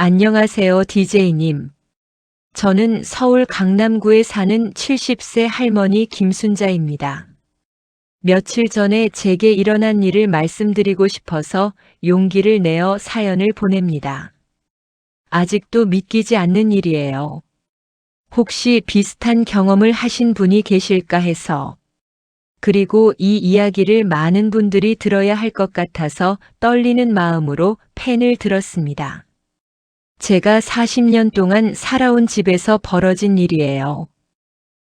안녕하세요, DJ님. 저는 서울 강남구에 사는 70세 할머니 김순자입니다. 며칠 전에 제게 일어난 일을 말씀드리고 싶어서 용기를 내어 사연을 보냅니다. 아직도 믿기지 않는 일이에요. 혹시 비슷한 경험을 하신 분이 계실까 해서. 그리고 이 이야기를 많은 분들이 들어야 할 것 같아서 떨리는 마음으로 펜을 들었습니다. 제가 40년 동안 살아온 집에서 벌어진 일이에요.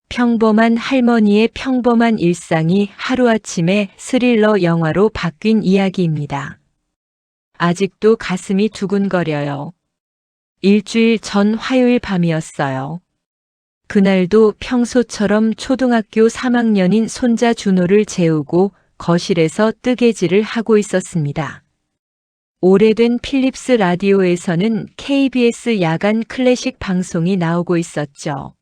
평범한 할머니의 평범한 일상이 하루아침에 스릴러 영화로 바뀐 이야기입니다. 아직도 가슴이 두근거려요. 일주일 전 화요일 밤이었어요. 그날도 평소처럼 초등학교 3학년인 손자 준호를 재우고 거실에서 뜨개질을 하고 있었습니다. 오래된 필립스 라디오에서는 KBS 야간 클래식 방송이 나오고 있었죠.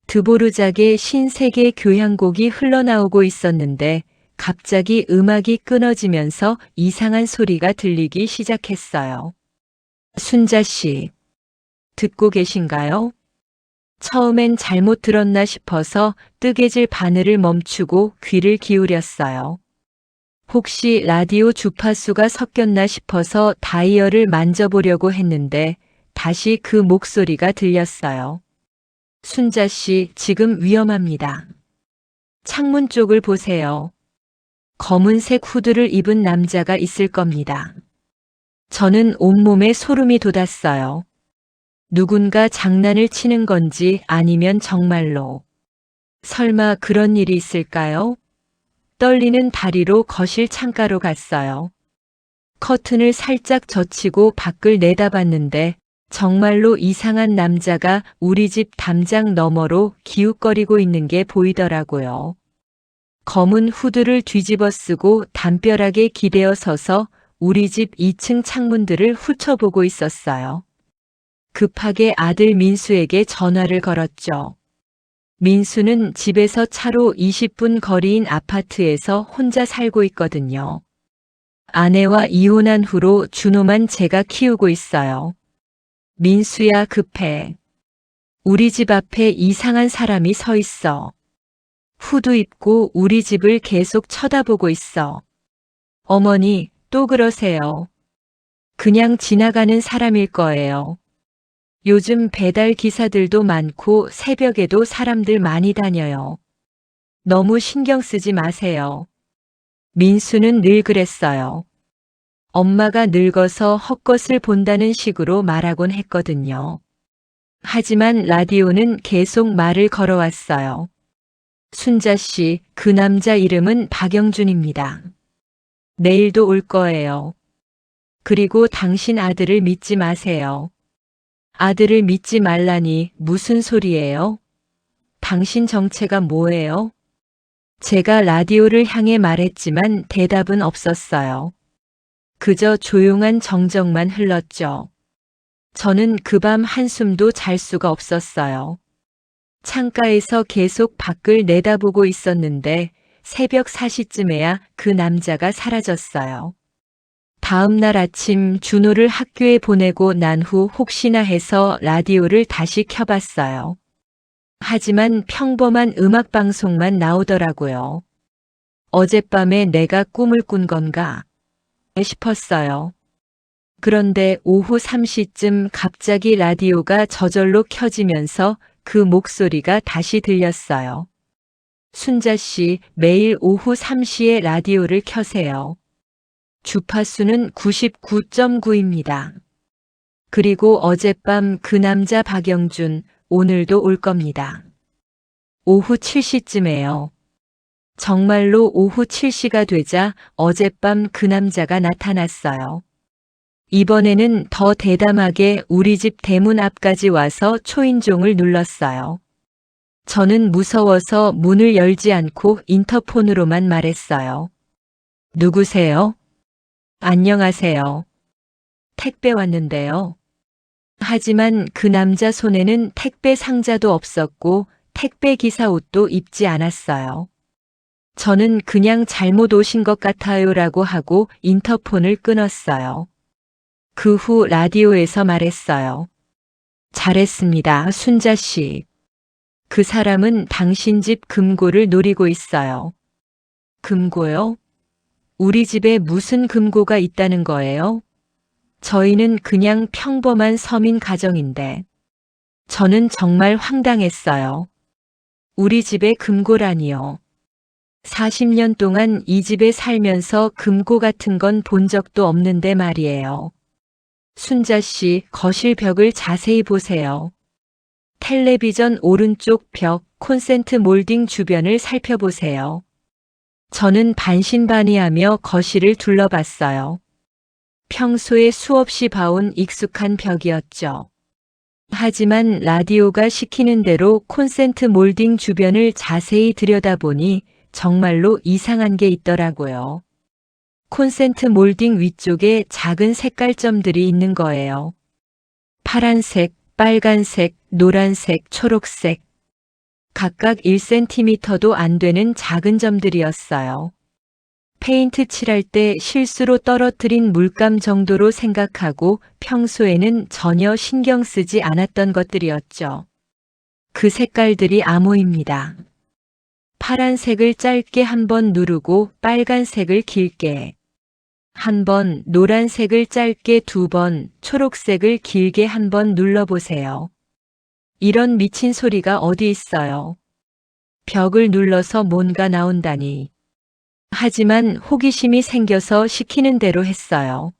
드보르작의 신세계 교향곡이 흘러나오고 있었는데 갑자기 음악이 끊어지면서 이상한 소리가 들리기 시작했어요. 순자 씨, 듣고 계신가요? 처음엔 잘못 들었나 싶어서 뜨개질 바늘을 멈추고 귀를 기울였어요. 혹시 라디오 주파수가 섞였나 싶어서 다이얼을 만져보려고 했는데 다시 그 목소리가 들렸어요. 순자 씨, 지금 위험합니다. 창문 쪽을 보세요. 검은색 후드를 입은 남자가 있을 겁니다. 저는 온몸에 소름이 돋았어요. 누군가 장난을 치는 건지 아니면 정말로. 설마 그런 일이 있을까요? 떨리는 다리로 거실 창가로 갔어요. 커튼을 살짝 젖히고 밖을 내다봤는데 정말로 이상한 남자가 우리 집 담장 너머로 기웃거리고 있는 게 보이더라고요. 검은 후드를 뒤집어 쓰고 담벼락에 기대어 서서 우리 집 2층 창문들을 훑어보고 있었어요. 급하게 아들 민수에게 전화를 걸었죠. 민수는 집에서 차로 20분 거리인 아파트에서 혼자 살고 있거든요. 아내와 이혼한 후로 준호만 제가 키우고 있어요. 민수야, 급해. 우리 집 앞에 이상한 사람이 서 있어. 후드 입고 우리 집을 계속 쳐다보고 있어. 어머니, 또 그러세요. 그냥 지나가는 사람일 거예요. 요즘 배달 기사들도 많고 새벽에도 사람들 많이 다녀요. 너무 신경 쓰지 마세요. 민수는 늘 그랬어요. 엄마가 늙어서 헛것을 본다는 식으로 말하곤 했거든요. 하지만 라디오는 계속 말을 걸어왔어요. 순자 씨, 그 남자 이름은 박영준입니다. 내일도 올 거예요. 그리고 당신 아들을 믿지 마세요. 아들을 믿지 말라니 무슨 소리예요? 당신 정체가 뭐예요? 제가 라디오를 향해 말했지만 대답은 없었어요. 그저 조용한 정적만 흘렀죠. 저는 그 밤 한숨도 잘 수가 없었어요. 창가에서 계속 밖을 내다보고 있었는데 새벽 4시쯤에야 그 남자가 사라졌어요. 다음 날 아침 준호를 학교에 보내고 난 후 혹시나 해서 라디오를 다시 켜봤어요. 하지만 평범한 음악방송만 나오더라고요. 어젯밤에 내가 꿈을 꾼 건가 싶었어요. 그런데 오후 3시쯤 갑자기 라디오가 저절로 켜지면서 그 목소리가 다시 들렸어요. 순자 씨, 매일 오후 3시에 라디오를 켜세요. 주파수는 99.9입니다. 그리고 어젯밤 그 남자 박영준, 오늘도 올 겁니다. 오후 7시쯤에요. 정말로 오후 7시가 되자 어젯밤 그 남자가 나타났어요. 이번에는 더 대담하게 우리 집 대문 앞까지 와서 초인종을 눌렀어요. 저는 무서워서 문을 열지 않고 인터폰으로만 말했어요. 누구세요? 안녕하세요. 택배 왔는데요. 하지만 그 남자 손에는 택배 상자도 없었고 택배 기사 옷도 입지 않았어요. 저는 그냥 잘못 오신 것 같아요라고 하고 인터폰을 끊었어요. 그 후 라디오에서 말했어요. 잘했습니다, 순자 씨. 그 사람은 당신 집 금고를 노리고 있어요. 금고요? 우리 집에 무슨 금고가 있다는 거예요? 저희는 그냥 평범한 서민 가정인데. 저는 정말 황당했어요. 우리 집에 금고라니요. 40년 동안 이 집에 살면서 금고 같은 건 본 적도 없는데 말이에요. 순자 씨, 거실 벽을 자세히 보세요. 텔레비전 오른쪽 벽, 콘센트 몰딩 주변을 살펴보세요. 저는 반신반의하며 거실을 둘러봤어요. 평소에 수없이 봐온 익숙한 벽이었죠. 하지만 라디오가 시키는 대로 콘센트 몰딩 주변을 자세히 들여다보니 정말로 이상한 게 있더라고요. 콘센트 몰딩 위쪽에 작은 색깔점들이 있는 거예요. 파란색, 빨간색, 노란색, 초록색. 각각 1cm도 안 되는 작은 점들이었어요. 페인트 칠할 때 실수로 떨어뜨린 물감 정도로 생각하고 평소에는 전혀 신경 쓰지 않았던 것들이었죠. 그 색깔들이 암호입니다. 파란색을 짧게 한 번 누르고 빨간색을 길게 한 번, 노란색을 짧게 2번, 초록색을 길게 한 번 눌러보세요. 이런 미친 소리가 어디 있어요. 벽을 눌러서 뭔가 나온다니. 하지만 호기심이 생겨서 시키는 대로 했어요.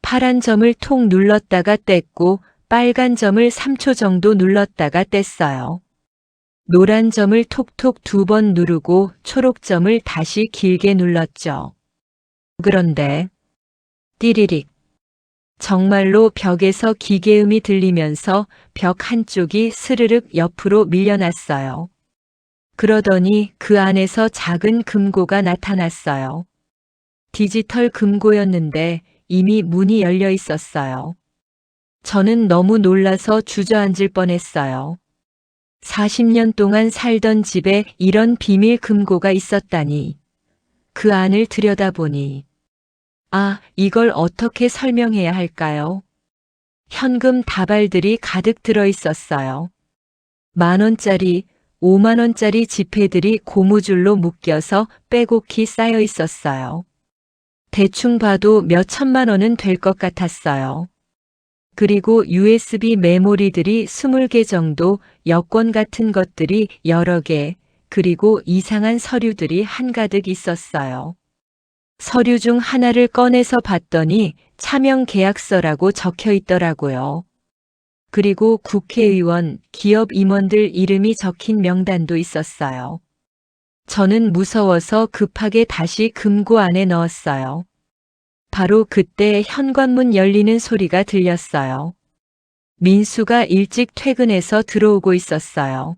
파란 점을 톡 눌렀다가 뗐고 빨간 점을 3초 정도 눌렀다가 뗐어요. 노란 점을 톡톡 2번 누르고 초록 점을 다시 길게 눌렀죠. 그런데 띠리릭. 정말로 벽에서 기계음이 들리면서 벽 한쪽이 스르륵 옆으로 밀려났어요. 그러더니 그 안에서 작은 금고가 나타났어요. 디지털 금고였는데 이미 문이 열려 있었어요. 저는 너무 놀라서 주저앉을 뻔했어요. 40년 동안 살던 집에 이런 비밀 금고가 있었다니. 그 안을 들여다보니 이걸 어떻게 설명해야 할까요? 현금 다발들이 가득 들어 있었어요. 10,000원짜리, 50,000원짜리 지폐들이 고무줄로 묶여서 빼곡히 쌓여 있었어요. 대충 봐도 몇 천만 원은 될 것 같았어요. 그리고 USB 메모리들이 20개 정도, 여권 같은 것들이 여러 개, 그리고 이상한 서류들이 한가득 있었어요. 서류 중 하나를 꺼내서 봤더니 차명 계약서라고 적혀 있더라고요. 그리고 국회의원, 기업 임원들 이름이 적힌 명단도 있었어요. 저는 무서워서 급하게 다시 금고 안에 넣었어요. 바로 그때 현관문 열리는 소리가 들렸어요. 민수가 일찍 퇴근해서 들어오고 있었어요.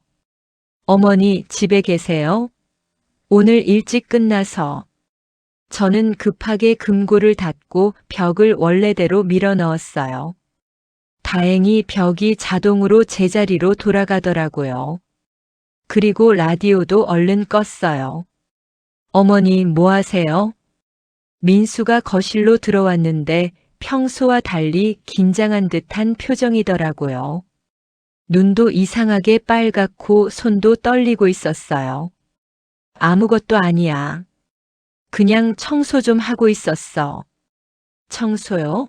어머니, 집에 계세요? 오늘 일찍 끝나서. 저는 급하게 금고를 닫고 벽을 원래대로 밀어 넣었어요. 다행히 벽이 자동으로 제자리로 돌아가더라고요. 그리고 라디오도 얼른 껐어요. 어머니, 뭐 하세요? 민수가 거실로 들어왔는데 평소와 달리 긴장한 듯한 표정이더라고요. 눈도 이상하게 빨갛고 손도 떨리고 있었어요. 아무것도 아니야. 그냥 청소 좀 하고 있었어. 청소요?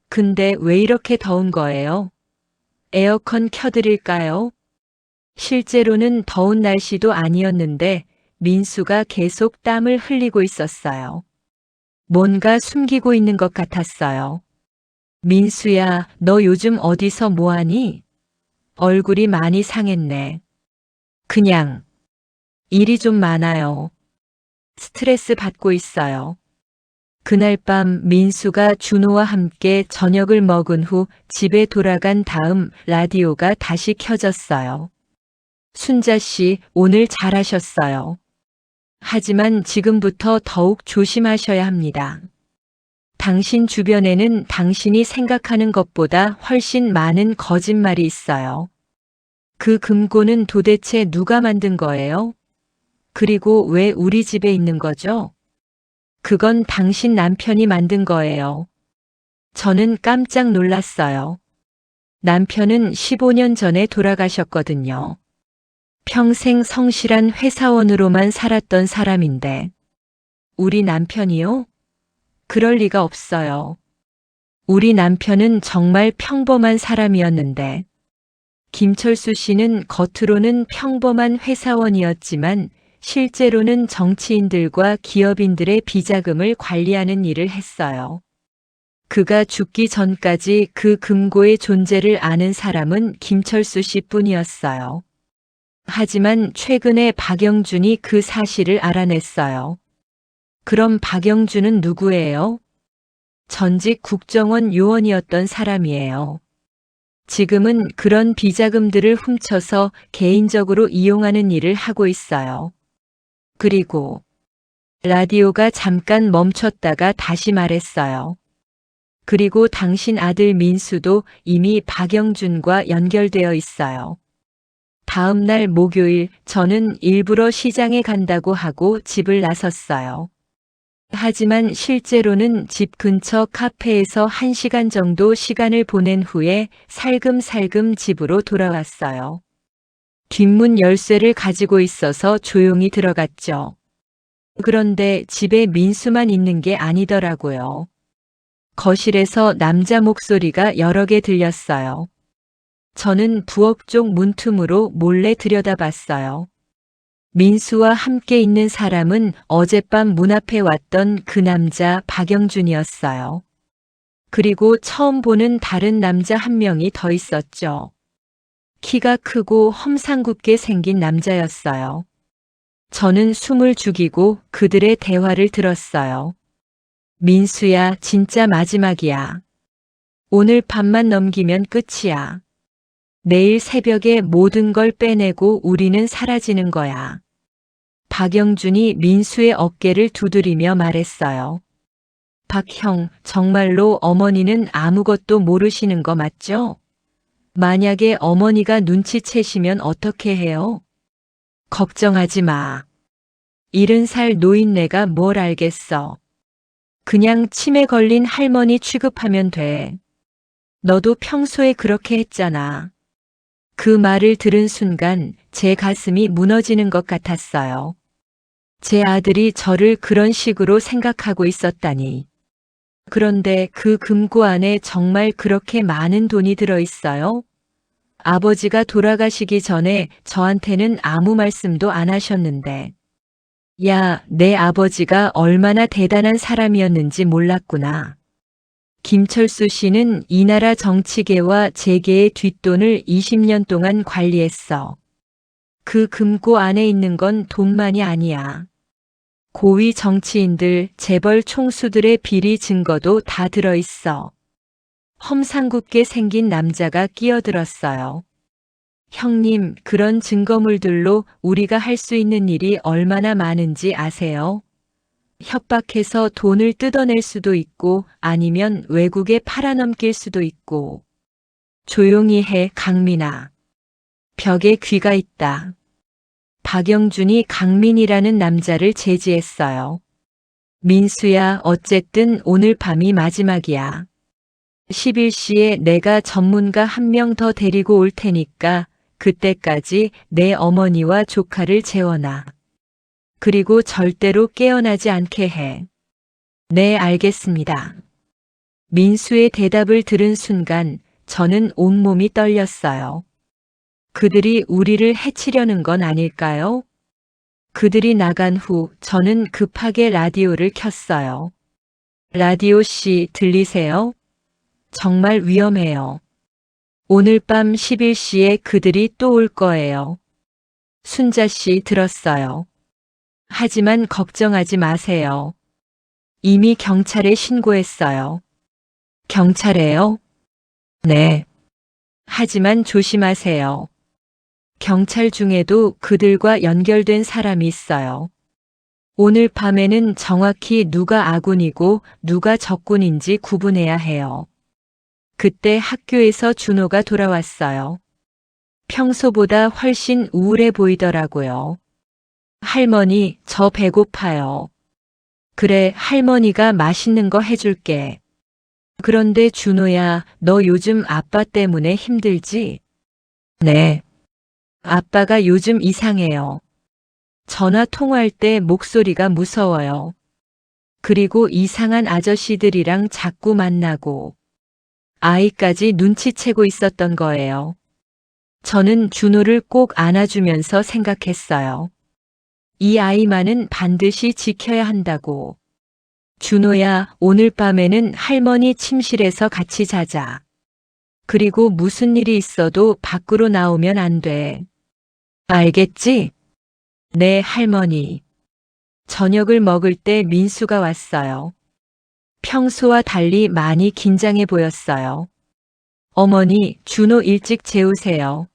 근데 왜 이렇게 더운 거예요? 에어컨 켜드릴까요? 실제로는 더운 날씨도 아니었는데 민수가 계속 땀을 흘리고 있었어요. 뭔가 숨기고 있는 것 같았어요. 민수야, 너 요즘 어디서 뭐하니? 얼굴이 많이 상했네. 그냥 일이 좀 많아요. 스트레스 받고 있어요. 그날 밤 민수가 준호와 함께 저녁을 먹은 후 집에 돌아간 다음 라디오가 다시 켜졌어요. 순자 씨, 오늘 잘하셨어요. 하지만 지금부터 더욱 조심하셔야 합니다. 당신 주변에는 당신이 생각하는 것보다 훨씬 많은 거짓말이 있어요. 그 금고는 도대체 누가 만든 거예요? 그리고 왜 우리 집에 있는 거죠? 그건 당신 남편이 만든 거예요. 저는 깜짝 놀랐어요. 남편은 15년 전에 돌아가셨거든요. 평생 성실한 회사원으로만 살았던 사람인데, 우리 남편이요? 그럴 리가 없어요. 우리 남편은 정말 평범한 사람이었는데, 김철수 씨는 겉으로는 평범한 회사원이었지만 실제로는 정치인들과 기업인들의 비자금을 관리하는 일을 했어요. 그가 죽기 전까지 그 금고의 존재를 아는 사람은 김철수 씨뿐이었어요. 하지만 최근에 박영준이 그 사실을 알아냈어요. 그럼 박영준은 누구예요? 전직 국정원 요원이었던 사람이에요. 지금은 그런 비자금들을 훔쳐서 개인적으로 이용하는 일을 하고 있어요. 그리고 라디오가 잠깐 멈췄다가 다시 말했어요. 그리고 당신 아들 민수도 이미 박영준과 연결되어 있어요. 다음 날 목요일 저는 일부러 시장에 간다고 하고 집을 나섰어요. 하지만 실제로는 집 근처 카페에서 1시간 정도 시간을 보낸 후에 살금살금 집으로 돌아왔어요. 뒷문 열쇠를 가지고 있어서 조용히 들어갔죠. 그런데 집에 민수만 있는 게 아니더라고요. 거실에서 남자 목소리가 여러 개 들렸어요. 저는 부엌 쪽 문틈으로 몰래 들여다봤어요. 민수와 함께 있는 사람은 어젯밤 문 앞에 왔던 그 남자 박영준이었어요. 그리고 처음 보는 다른 남자 한 명이 더 있었죠. 키가 크고 험상궂게 생긴 남자였어요. 저는 숨을 죽이고 그들의 대화를 들었어요. 민수야, 진짜 마지막이야. 오늘 밤만 넘기면 끝이야. 내일 새벽에 모든 걸 빼내고 우리는 사라지는 거야. 박영준이 민수의 어깨를 두드리며 말했어요. 박형, 정말로 어머니는 아무것도 모르시는 거 맞죠? 만약에 어머니가 눈치채시면 어떻게 해요? 걱정하지 마. 70살 노인네가 뭘 알겠어. 그냥 치매 걸린 할머니 취급하면 돼. 너도 평소에 그렇게 했잖아. 그 말을 들은 순간 제 가슴이 무너지는 것 같았어요. 제 아들이 저를 그런 식으로 생각하고 있었다니. 그런데 그 금고 안에 정말 그렇게 많은 돈이 들어 있어요? 아버지가 돌아가시기 전에 저한테는 아무 말씀도 안 하셨는데. 야, 내 아버지가 얼마나 대단한 사람이었는지 몰랐구나. 김철수 씨는 이 나라 정치계와 재계의 뒷돈을 20년 동안 관리했어. 그 금고 안에 있는 건 돈만이 아니야. 고위 정치인들, 재벌 총수들의 비리 증거도 다 들어있어. 험상궂게 생긴 남자가 끼어들었어요. 형님, 그런 증거물들로 우리가 할 수 있는 일이 얼마나 많은지 아세요? 협박해서 돈을 뜯어낼 수도 있고 아니면 외국에 팔아넘길 수도 있고. 조용히 해, 강민아. 벽에 귀가 있다. 박영준이 강민이라는 남자를 제지했어요. 민수야, 어쨌든 오늘 밤이 마지막이야. 11시에 내가 전문가 한 명 더 데리고 올 테니까 그때까지 내 어머니와 조카를 재워놔. 그리고 절대로 깨어나지 않게 해. 네, 알겠습니다. 민수의 대답을 들은 순간 저는 온몸이 떨렸어요. 그들이 우리를 해치려는 건 아닐까요? 그들이 나간 후 저는 급하게 라디오를 켰어요. 라디오 씨, 들리세요? 정말 위험해요. 오늘 밤 11시에 그들이 또 올 거예요. 순자 씨, 들었어요. 하지만 걱정하지 마세요. 이미 경찰에 신고했어요. 경찰에요? 네. 하지만 조심하세요. 경찰 중에도 그들과 연결된 사람이 있어요. 오늘 밤에는 정확히 누가 아군이고 누가 적군인지 구분해야 해요. 그때 학교에서 준호가 돌아왔어요. 평소보다 훨씬 우울해 보이더라고요. 할머니, 저 배고파요. 그래, 할머니가 맛있는 거 해줄게. 그런데 준호야, 너 요즘 아빠 때문에 힘들지? 네. 아빠가 요즘 이상해요. 전화 통화할 때 목소리가 무서워요. 그리고 이상한 아저씨들이랑 자꾸 만나고 아이까지 눈치채고 있었던 거예요. 저는 준호를 꼭 안아주면서 생각했어요. 이 아이만은 반드시 지켜야 한다고. 준호야, 오늘 밤에는 할머니 침실에서 같이 자자. 그리고 무슨 일이 있어도 밖으로 나오면 안 돼. 알겠지? 네, 할머니. 저녁을 먹을 때 민수가 왔어요. 평소와 달리 많이 긴장해 보였어요. 어머니, 준호 일찍 재우세요.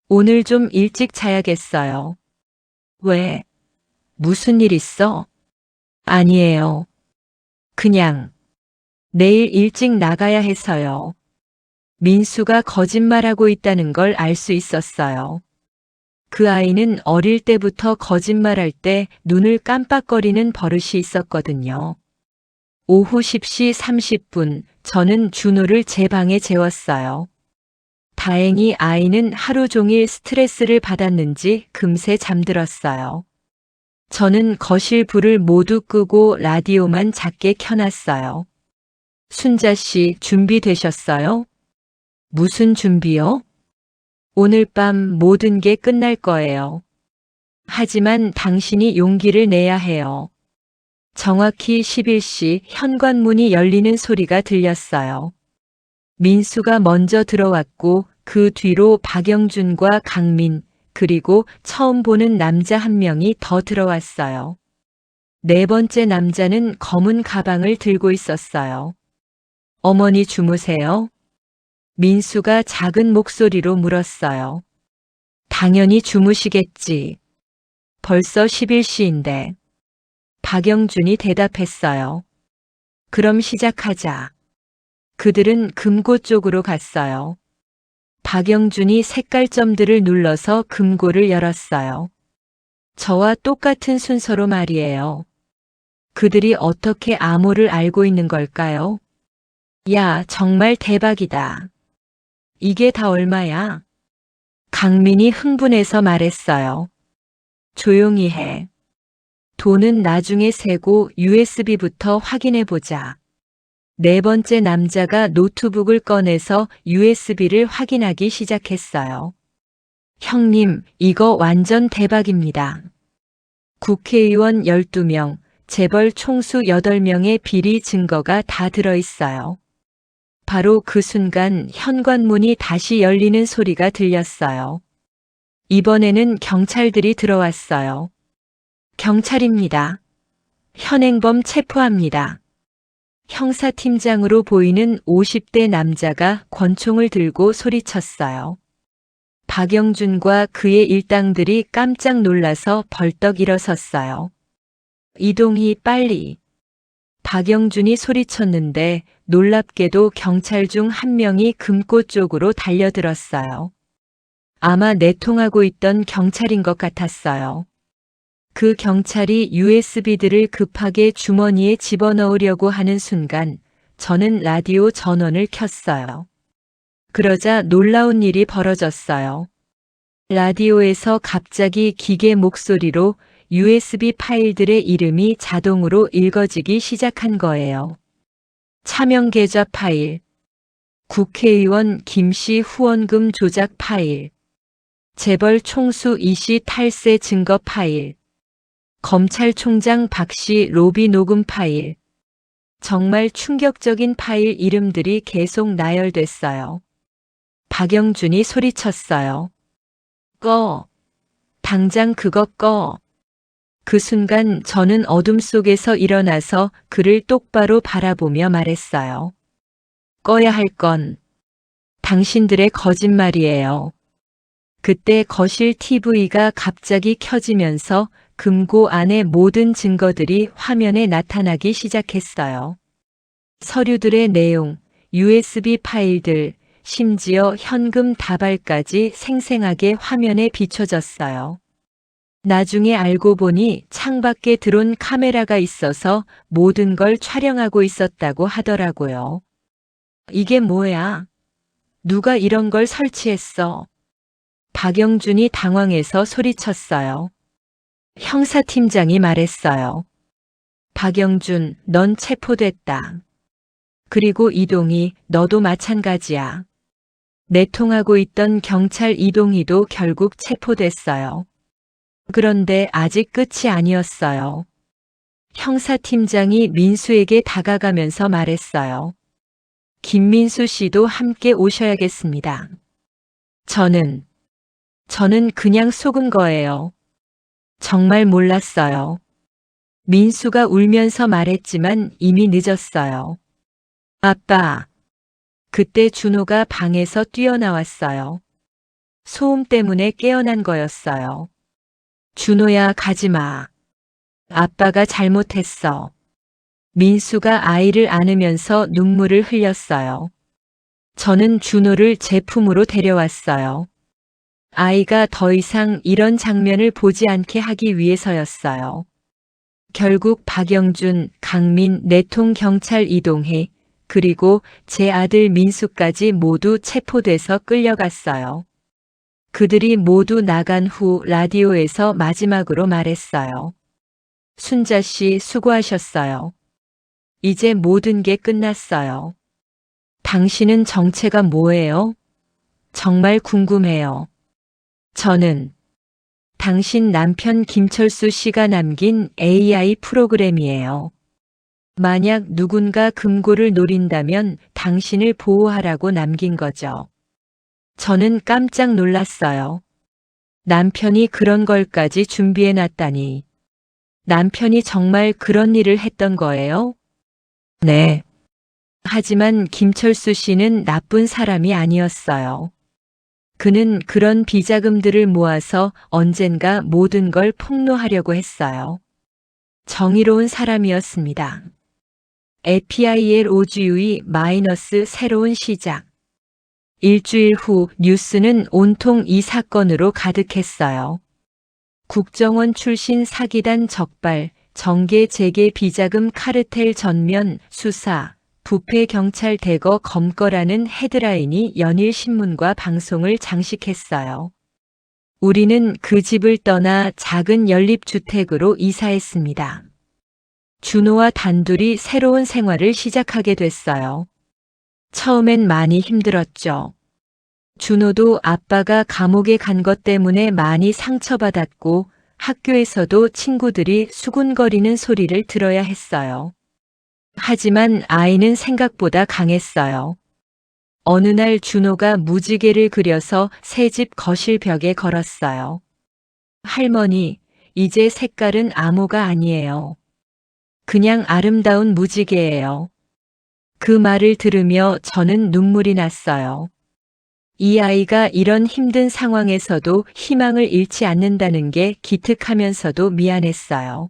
오늘 좀 일찍 자야겠어요. 왜? 무슨 일 있어? 아니에요. 그냥 내일 일찍 나가야 해서요. 민수가 거짓말하고 있다는 걸 알 수 있었어요. 그 아이는 어릴 때부터 거짓말할 때 눈을 깜빡거리는 버릇이 있었거든요. 오후 10시 30분 저는 준호를 제 방에 재웠어요. 다행히 아이는 하루 종일 스트레스를 받았는지 금세 잠들었어요. 저는 거실 불을 모두 끄고 라디오만 작게 켜놨어요. 순자 씨, 준비되셨어요? 무슨 준비요? 오늘 밤 모든 게 끝날 거예요. 하지만 당신이 용기를 내야 해요. 정확히 11시 현관문이 열리는 소리가 들렸어요. 민수가 먼저 들어왔고 그 뒤로 박영준과 강민, 그리고 처음 보는 남자 한 명이 더 들어왔어요. 네 번째 남자는 검은 가방을 들고 있었어요. 어머니 주무세요? 민수가 작은 목소리로 물었어요. 당연히 주무시겠지. 벌써 11시인데. 박영준이 대답했어요. 그럼 시작하자. 그들은 금고 쪽으로 갔어요. 박영준이 색깔점들을 눌러서 금고를 열었어요. 저와 똑같은 순서로 말이에요. 그들이 어떻게 암호를 알고 있는 걸까요? 야, 정말 대박이다. 이게 다 얼마야? 강민이 흥분해서 말했어요. 조용히 해. 돈은 나중에 세고 USB부터 확인해 보자. 네 번째 남자가 노트북을 꺼내서 USB를 확인하기 시작했어요. 형님, 이거 완전 대박입니다. 국회의원 12명, 재벌 총수 8명의 비리 증거가 다 들어있어요. 바로 그 순간 현관문이 다시 열리는 소리가 들렸어요. 이번에는 경찰들이 들어왔어요. 경찰입니다. 현행범 체포합니다. 형사팀장으로 보이는 50대 남자가 권총을 들고 소리쳤어요. 박영준과 그의 일당들이 깜짝 놀라서 벌떡 일어섰어요. 이동희 빨리. 박영준이 소리쳤는데 놀랍게도 경찰 중 한 명이 금고 쪽으로 달려들었어요. 아마 내통하고 있던 경찰인 것 같았어요. 그 경찰이 USB들을 급하게 주머니에 집어넣으려고 하는 순간 저는 라디오 전원을 켰어요. 그러자 놀라운 일이 벌어졌어요. 라디오에서 갑자기 기계 목소리로 USB 파일들의 이름이 자동으로 읽어지기 시작한 거예요. 차명 계좌 파일, 국회의원 김씨 후원금 조작 파일, 재벌 총수 이씨 탈세 증거 파일, 검찰총장 박씨 로비 녹음 파일. 정말 충격적인 파일 이름들이 계속 나열됐어요. 박영준이 소리쳤어요. 꺼. 당장 그거 꺼. 그 순간 저는 어둠 속에서 일어나서 그를 똑바로 바라보며 말했어요. 꺼야 할 건 당신들의 거짓말이에요. 그때 거실 TV가 갑자기 켜지면서 금고 안의 모든 증거들이 화면에 나타나기 시작했어요. 서류들의 내용, USB 파일들, 심지어 현금 다발까지 생생하게 화면에 비춰졌어요. 나중에 알고 보니 창밖에 드론 카메라가 있어서 모든 걸 촬영하고 있었다고 하더라고요. 이게 뭐야? 누가 이런 걸 설치했어? 박영준이 당황해서 소리쳤어요. 형사팀장이 말했어요. 박영준, 넌 체포됐다. 그리고 이동희, 너도 마찬가지야. 내통하고 있던 경찰 이동희도 결국 체포됐어요. 그런데 아직 끝이 아니었어요. 형사팀장이 민수에게 다가가면서 말했어요. 김민수 씨도 함께 오셔야겠습니다. 저는 그냥 속은 거예요. 정말 몰랐어요. 민수가 울면서 말했지만 이미 늦었어요. 아빠. 그때 준호가 방에서 뛰어나왔어요. 소음 때문에 깨어난 거였어요. 준호야, 가지 마. 아빠가 잘못했어. 민수가 아이를 안으면서 눈물을 흘렸어요. 저는 준호를 제 품으로 데려왔어요. 아이가 더 이상 이런 장면을 보지 않게 하기 위해서였어요. 결국 박영준, 강민, 내통 경찰 이동희, 그리고 제 아들 민수까지 모두 체포돼서 끌려갔어요. 그들이 모두 나간 후 라디오에서 마지막으로 말했어요. 순자 씨 수고하셨어요. 이제 모든 게 끝났어요. 당신은 정체가 뭐예요? 정말 궁금해요. 저는 당신 남편 김철수 씨가 남긴 AI 프로그램이에요. 만약 누군가 금고를 노린다면 당신을 보호하라고 남긴 거죠. 저는 깜짝 놀랐어요. 남편이 그런 걸까지 준비해 놨다니. 남편이 정말 그런 일을 했던 거예요? 네. 하지만 김철수 씨는 나쁜 사람이 아니었어요. 그는 그런 비자금들을 모아서 언젠가 모든 걸 폭로하려고 했어요. 정의로운 사람이었습니다. FIL 오주유의 마이너스 새로운 시작. 일주일 후 뉴스는 온통 이 사건으로 가득했어요. 국정원 출신 사기단 적발, 정계 재계 비자금 카르텔 전면 수사, 부패 경찰 대거 검거라는 헤드라인이 연일 신문과 방송을 장식했어요. 우리는 그 집을 떠나 작은 연립주택으로 이사했습니다. 준호와 단둘이 새로운 생활을 시작하게 됐어요. 처음엔 많이 힘들었죠. 준호도 아빠가 감옥에 간 것 때문에 많이 상처받았고 학교에서도 친구들이 수군거리는 소리를 들어야 했어요. 하지만 아이는 생각보다 강했어요. 어느 날 준호가 무지개를 그려서 새집 거실 벽에 걸었어요. 할머니, 이제 색깔은 암호가 아니에요. 그냥 아름다운 무지개예요. 그 말을 들으며 저는 눈물이 났어요. 이 아이가 이런 힘든 상황에서도 희망을 잃지 않는다는 게 기특하면서도 미안했어요.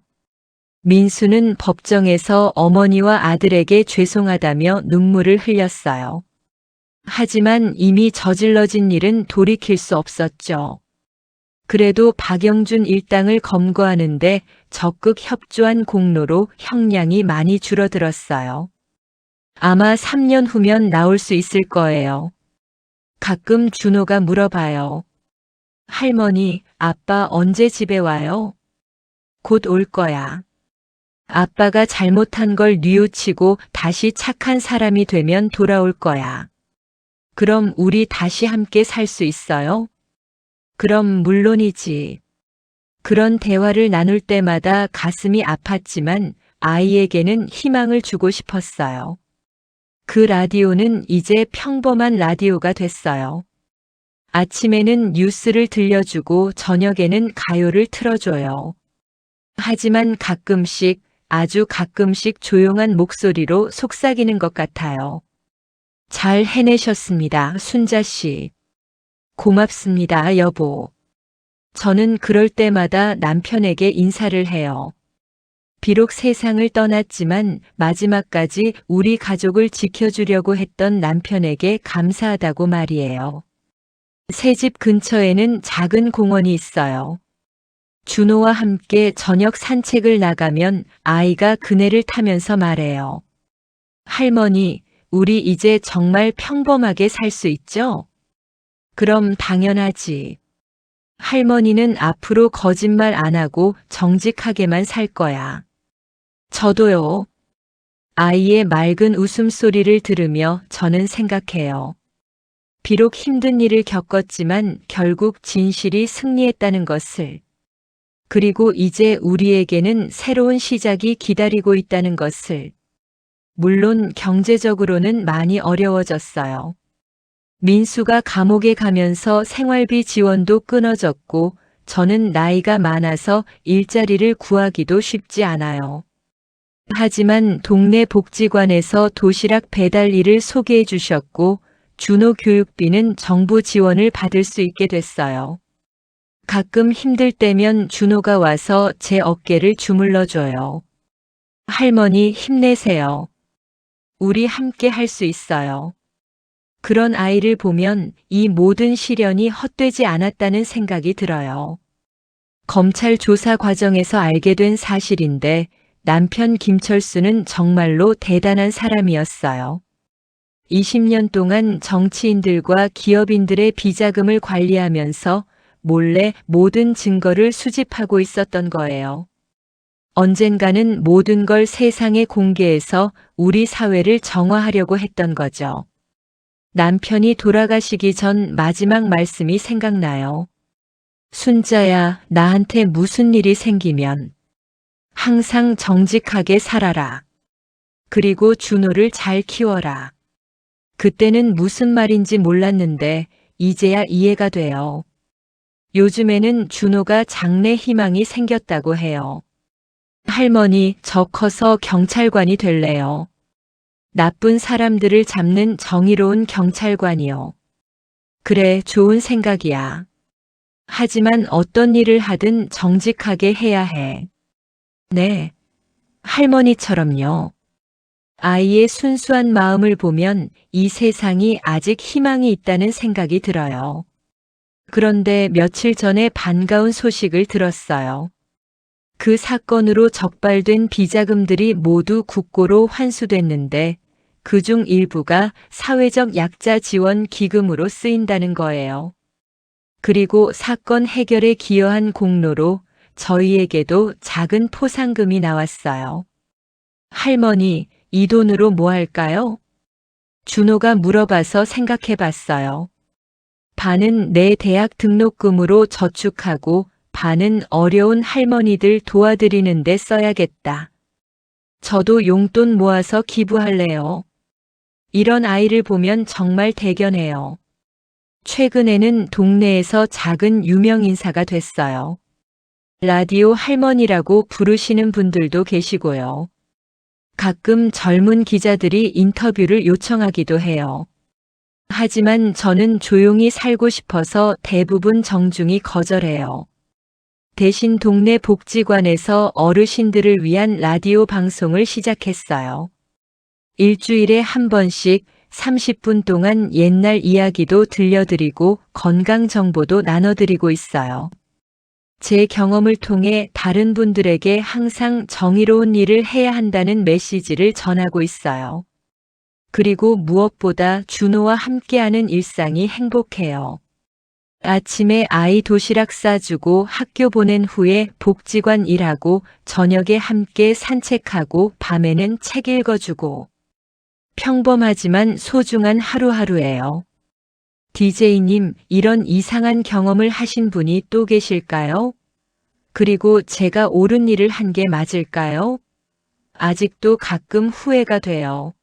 민수는 법정에서 어머니와 아들에게 죄송하다며 눈물을 흘렸어요. 하지만 이미 저질러진 일은 돌이킬 수 없었죠. 그래도 박영준 일당을 검거하는데 적극 협조한 공로로 형량이 많이 줄어들었어요. 아마 3년 후면 나올 수 있을 거예요. 가끔 준호가 물어봐요. 할머니, 아빠 언제 집에 와요? 곧 올 거야. 아빠가 잘못한 걸 뉘우치고 다시 착한 사람이 되면 돌아올 거야. 그럼 우리 다시 함께 살 수 있어요? 그럼 물론이지. 그런 대화를 나눌 때마다 가슴이 아팠지만 아이에게는 희망을 주고 싶었어요. 그 라디오는 이제 평범한 라디오가 됐어요. 아침에는 뉴스를 들려주고 저녁에는 가요를 틀어줘요. 하지만 가끔씩, 아주 가끔씩 조용한 목소리로 속삭이는 것 같아요. 잘 해내셨습니다, 순자 씨. 고맙습니다, 여보. 저는 그럴 때마다 남편에게 인사를 해요. 비록 세상을 떠났지만 마지막까지 우리 가족을 지켜주려고 했던 남편에게 감사하다고 말이에요. 새 집 근처에는 작은 공원이 있어요. 준호와 함께 저녁 산책을 나가면 아이가 그네를 타면서 말해요. 할머니, 우리 이제 정말 평범하게 살 수 있죠? 그럼 당연하지. 할머니는 앞으로 거짓말 안 하고 정직하게만 살 거야. 저도요. 아이의 맑은 웃음소리를 들으며 저는 생각해요. 비록 힘든 일을 겪었지만 결국 진실이 승리했다는 것을, 그리고 이제 우리에게는 새로운 시작이 기다리고 있다는 것을. 물론 경제적으로는 많이 어려워졌어요. 민수가 감옥에 가면서 생활비 지원도 끊어졌고, 저는 나이가 많아서 일자리를 구하기도 쉽지 않아요. 하지만 동네 복지관에서 도시락 배달 일을 소개해 주셨고, 준호 교육비는 정부 지원을 받을 수 있게 됐어요. 가끔 힘들 때면 준호가 와서 제 어깨를 주물러 줘요. 할머니 힘내세요. 우리 함께 할 수 있어요. 그런 아이를 보면 이 모든 시련이 헛되지 않았다는 생각이 들어요. 검찰 조사 과정에서 알게 된 사실인데 남편 김철수는 정말로 대단한 사람이었어요. 20년 동안 정치인들과 기업인들의 비자금을 관리하면서 몰래 모든 증거를 수집하고 있었던 거예요. 언젠가는 모든 걸 세상에 공개해서 우리 사회를 정화하려고 했던 거죠. 남편이 돌아가시기 전 마지막 말씀이 생각나요. 순자야, 나한테 무슨 일이 생기면 항상 정직하게 살아라. 그리고 준호를 잘 키워라. 그때는 무슨 말인지 몰랐는데 이제야 이해가 돼요. 요즘에는 준호가 장래 희망이 생겼다고 해요. 할머니, 저 커서 경찰관이 될래요. 나쁜 사람들을 잡는 정의로운 경찰관이요. 그래, 좋은 생각이야. 하지만 어떤 일을 하든 정직하게 해야 해. 네, 할머니처럼요. 아이의 순수한 마음을 보면 이 세상이 아직 희망이 있다는 생각이 들어요. 그런데 며칠 전에 반가운 소식을 들었어요. 그 사건으로 적발된 비자금들이 모두 국고로 환수됐는데 그중 일부가 사회적 약자 지원 기금으로 쓰인다는 거예요. 그리고 사건 해결에 기여한 공로로 저희에게도 작은 포상금이 나왔어요. 할머니, 이 돈으로 뭐 할까요? 준호가 물어봐서 생각해 봤어요. 반은 내 대학 등록금으로 저축하고 반은 어려운 할머니들 도와드리는 데 써야겠다. 저도 용돈 모아서 기부할래요. 이런 아이를 보면 정말 대견해요. 최근에는 동네에서 작은 유명 인사가 됐어요. 라디오 할머니라고 부르시는 분들도 계시고요. 가끔 젊은 기자들이 인터뷰를 요청하기도 해요. 하지만 저는 조용히 살고 싶어서 대부분 정중히 거절해요. 대신 동네 복지관에서 어르신들을 위한 라디오 방송을 시작했어요. 일주일에 한 번씩 30분 동안 옛날 이야기도 들려드리고 건강 정보도 나눠드리고 있어요. 제 경험을 통해 다른 분들에게 항상 정의로운 일을 해야 한다는 메시지를 전하고 있어요. 그리고 무엇보다 준호와 함께하는 일상이 행복해요. 아침에 아이 도시락 싸주고 학교 보낸 후에 복지관 일하고 저녁에 함께 산책하고 밤에는 책 읽어주고. 평범하지만 소중한 하루하루예요. DJ님, 이런 이상한 경험을 하신 분이 또 계실까요? 그리고 제가 옳은 일을 한 게 맞을까요? 아직도 가끔 후회가 돼요.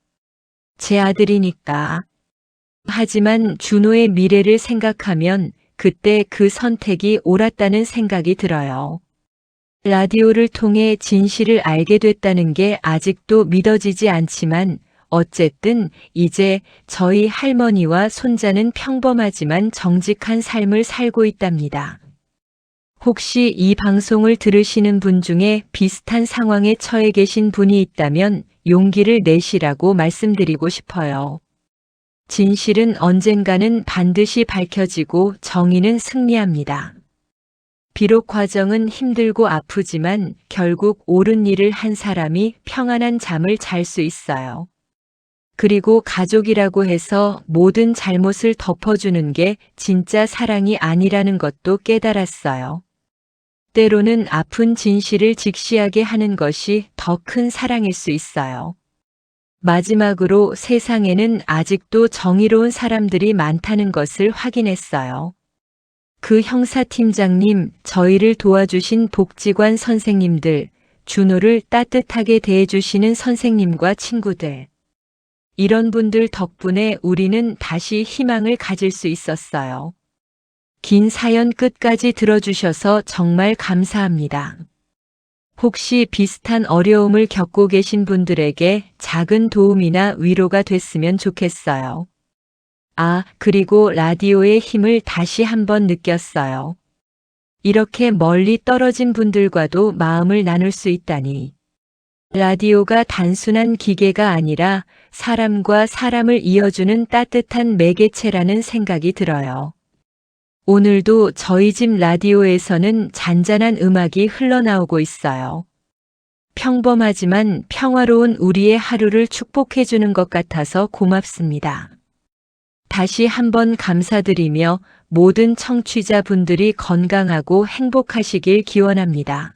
제 아들이니까. 하지만 준호의 미래를 생각하면 그때 그 선택이 옳았다는 생각이 들어요. 라디오를 통해 진실을 알게 됐다는 게 아직도 믿어지지 않지만 어쨌든 이제 저희 할머니와 손자는 평범하지만 정직한 삶을 살고 있답니다. 혹시 이 방송을 들으시는 분 중에 비슷한 상황에 처해 계신 분이 있다면 용기를 내시라고 말씀드리고 싶어요. 진실은 언젠가는 반드시 밝혀지고 정의는 승리합니다. 비록 과정은 힘들고 아프지만 결국 옳은 일을 한 사람이 평안한 잠을 잘 수 있어요. 그리고 가족이라고 해서 모든 잘못을 덮어주는 게 진짜 사랑이 아니라는 것도 깨달았어요. 때로는 아픈 진실을 직시하게 하는 것이 더 큰 사랑일 수 있어요. 마지막으로 세상에는 아직도 정의로운 사람들이 많다는 것을 확인했어요. 그 형사팀장님, 저희를 도와주신 복지관 선생님들, 준호를 따뜻하게 대해주시는 선생님과 친구들. 이런 분들 덕분에 우리는 다시 희망을 가질 수 있었어요. 긴 사연 끝까지 들어주셔서 정말 감사합니다. 혹시 비슷한 어려움을 겪고 계신 분들에게 작은 도움이나 위로가 됐으면 좋겠어요. 아, 그리고 라디오의 힘을 다시 한번 느꼈어요. 이렇게 멀리 떨어진 분들과도 마음을 나눌 수 있다니. 라디오가 단순한 기계가 아니라 사람과 사람을 이어주는 따뜻한 매개체라는 생각이 들어요. 오늘도 저희 집 라디오에서는 잔잔한 음악이 흘러나오고 있어요. 평범하지만 평화로운 우리의 하루를 축복해주는 것 같아서 고맙습니다. 다시 한번 감사드리며 모든 청취자분들이 건강하고 행복하시길 기원합니다.